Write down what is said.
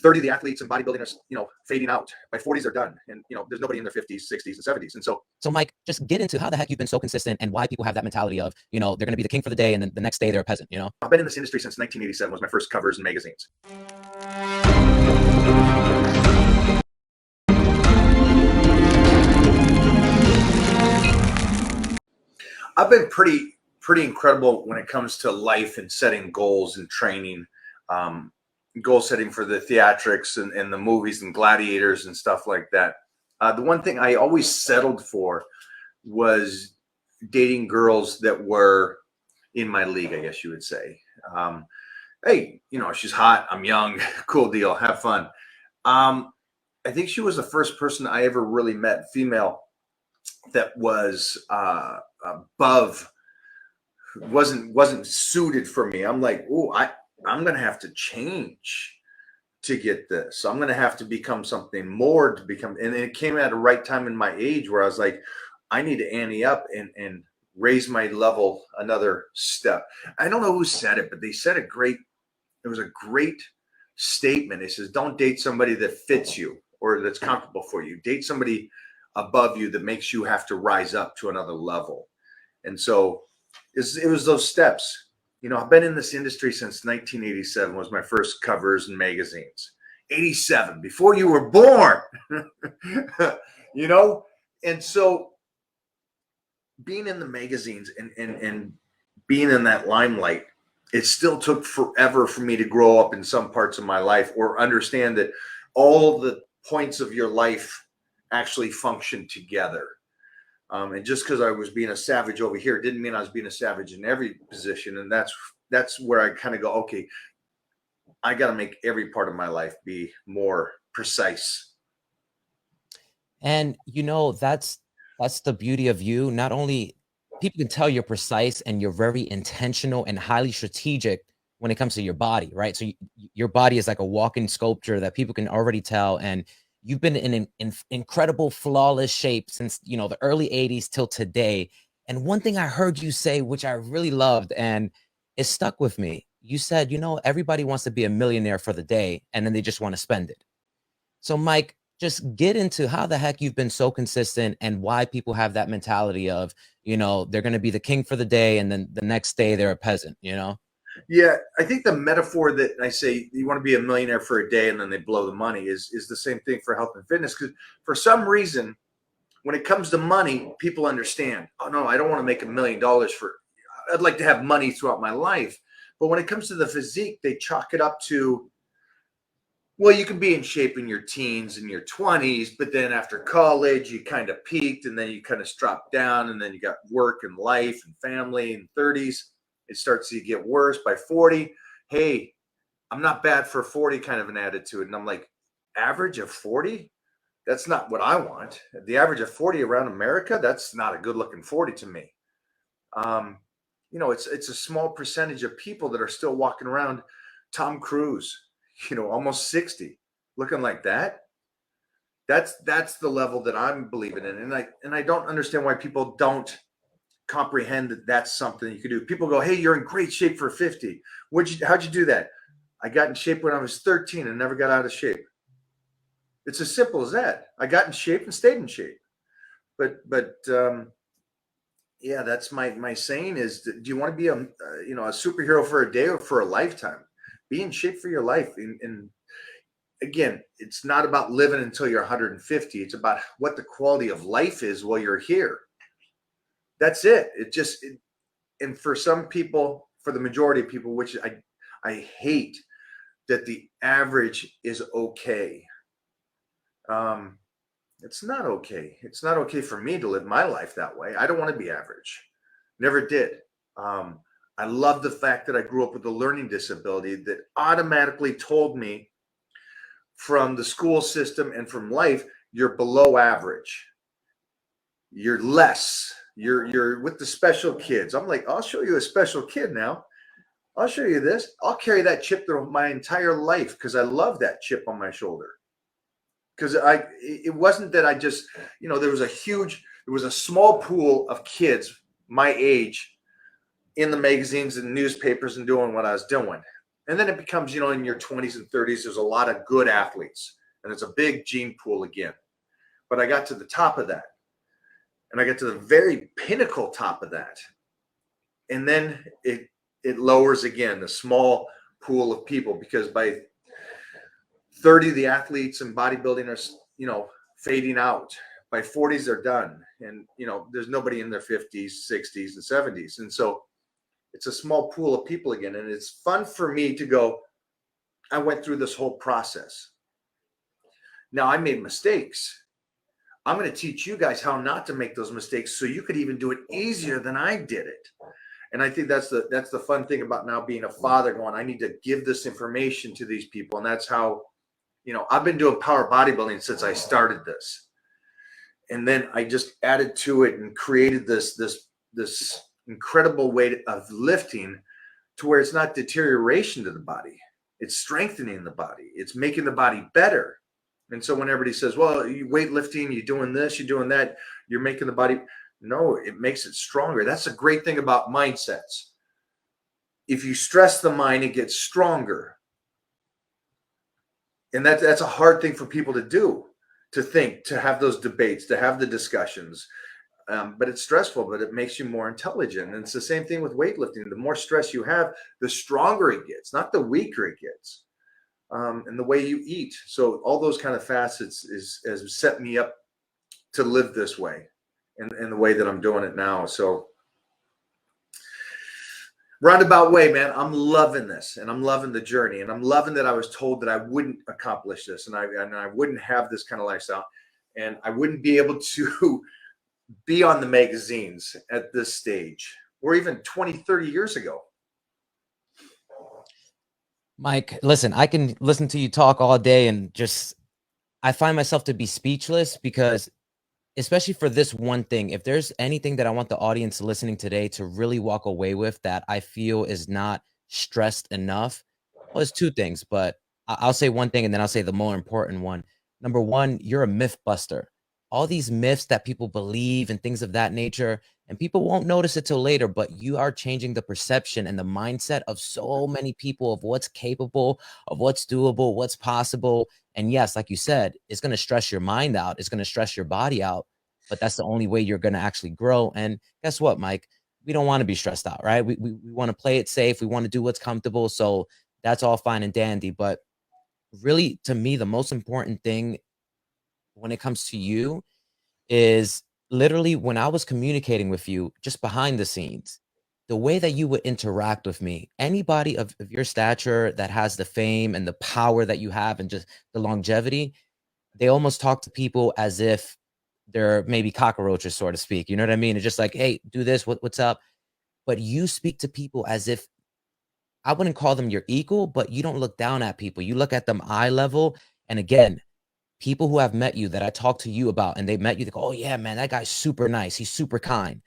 30, the athletes and bodybuilding are, fading out. By 40s, they're done. And, there's nobody in their 50s, 60s, and 70s. And so Mike, just get into how the heck you've been so consistent and why people have that mentality of, they're going to be the king for the day and then the next day they're a peasant, I've been in this industry since 1987 was my first covers in magazines. I've been pretty incredible when it comes to life and setting goals and training, goal setting for the theatrics and the movies and gladiators and stuff like that. The one thing I always settled for was dating girls that were in my league, I guess you would say. Hey, she's hot, I'm young, cool deal, have fun. I think she was the first person I ever really met, female, that was above, wasn't suited for me. I'm like, oh, I'm gonna have to change to get this. So I'm gonna have to become something more to become, and it came at the right time in my age where I was like, I need to ante up and raise my level another step. I don't know who said it, but they said it was a great statement. It says, don't date somebody that fits you or that's comfortable for you. Date somebody above you that makes you have to rise up to another level. And so it was those steps. I've been in this industry since 1987 was my first covers in magazines. 87, before you were born. And so being in the magazines and being in that limelight, it still took forever for me to grow up in some parts of my life or understand that all the points of your life actually function together. And just because I was being a savage over here didn't mean I was being a savage in every position. And that's where I kind of go, okay, I got to make every part of my life be more precise. And that's the beauty of you. Not only people can tell you're precise and you're very intentional and highly strategic when it comes to your body, right? So your body is like a walking sculpture that people can already tell. And you've been in an incredible, flawless shape since, the early 80s till today. And one thing I heard you say, which I really loved, and it stuck with me. You said, everybody wants to be a millionaire for the day, and then they just want to spend it. So, Mike, just get into how the heck you've been so consistent and why people have that mentality of, they're going to be the king for the day, and then the next day they're a peasant, Yeah, I think the metaphor that I say you want to be a millionaire for a day and then they blow the money is the same thing for health and fitness. Because for some reason, when it comes to money, people understand, oh, no, I don't want to make $1 million I'd like to have money throughout my life. But when it comes to the physique, they chalk it up to, well, you can be in shape in your teens and your 20s, but then after college, you kind of peaked and then you kind of dropped down and then you got work and life and family in 30s. It starts to get worse by 40. Hey, I'm not bad for 40 kind of an attitude. And I'm like, average of 40? That's not what I want. The average of 40 around America, that's not a good looking 40 to me. It's a small percentage of people that are still walking around. Tom Cruise, almost 60, looking like that. That's the level that I'm believing in. And I don't understand why people don't comprehend that that's something you could do. People go, hey, you're in great shape for 50. How'd you do that? I got in shape when I was 13 and never got out of shape. It's as simple as that. I got in shape and stayed in shape. But yeah, that's my saying is, do you want to be a superhero for a day or for a lifetime? Be in shape for your life. And again, it's not about living until you're 150. It's about what the quality of life is while you're here. That's it. And for some people, for the majority of people, which I hate that the average is okay. It's not okay. It's not okay for me to live my life that way. I don't want to be average. Never did. I love the fact that I grew up with a learning disability that automatically told me from the school system and from life, you're below average. You're less. You're with the special kids. I'm like, I'll show you a special kid now. I'll show you this. I'll carry that chip through my entire life because I love that chip on my shoulder. Because it wasn't that I just, there was a small pool of kids my age in the magazines and newspapers and doing what I was doing. And then it becomes, you know, in your 20s and 30s, there's a lot of good athletes, and it's a big gene pool again. But I got to the top of that, and I got to the very pinnacle top of that, and then it lowers again, the small pool of people, because by 30, the athletes in bodybuilding are, you know, fading out. By 40s, they're done, and you know, there's nobody in their 50s, 60s, and 70s, and so it's a small pool of people again, and it's fun for me to go, I went through this whole process. Now I made mistakes. I'm going to teach you guys how not to make those mistakes so you could even do it easier than I did it. And I think that's the fun thing about now being a father, going, I need to give this information to these people. And that's how, you know, I've been doing power bodybuilding since I started this. And then I just added to it and created this incredible way of lifting to where it's not deterioration to the body. It's strengthening the body. It's making the body better. And so when everybody says, well, you weightlifting, you're doing this, you're doing that, you're making the body, no, it makes it stronger. That's a great thing about mindsets. If you stress the mind, it gets stronger. And that's a hard thing for people to do, to think, to have those debates, to have the discussions. But it's stressful, but it makes you more intelligent. And it's the same thing with weightlifting. The more stress you have, the stronger it gets, not the weaker it gets. And the way you eat. So all those kind of facets has set me up to live this way, in the way that I'm doing it now. So roundabout way, man, I'm loving this, and I'm loving the journey, and I'm loving that I was told that I wouldn't accomplish this, and I wouldn't have this kind of lifestyle, and I wouldn't be able to be on the magazines at this stage, or even 20, 30 years ago. Mike, listen, I can listen to you talk all day and just, I find myself to be speechless because, especially for this one thing, if there's anything that I want the audience listening today to really walk away with that I feel is not stressed enough, well, it's two things, but I'll say one thing and then I'll say the more important one. Number one, you're a myth buster. All these myths that people believe and things of that nature, and people won't notice it till later, but you are changing the perception and the mindset of so many people of what's capable, of what's doable, what's possible. And yes, like you said, it's going to stress your mind out. It's going to stress your body out, but that's the only way you're going to actually grow. And guess what, Mike? We don't want to be stressed out, right? We want to play it safe. We want to do what's comfortable. So that's all fine and dandy. But really, to me, the most important thing when it comes to you is literally when I was communicating with you just behind the scenes, the way that you would interact with me. Anybody of your stature that has the fame and the power that you have and just the longevity, they almost talk to people as if they're maybe cockroaches, so to speak. You know what I mean? It's just like, hey, do this. What's up? But you speak to people as if, I wouldn't call them your equal, but you don't look down at people. You look at them eye level. And again, people who have met you that I talked to you about and they met you, they go, oh yeah, man, that guy's super nice. He's super kind.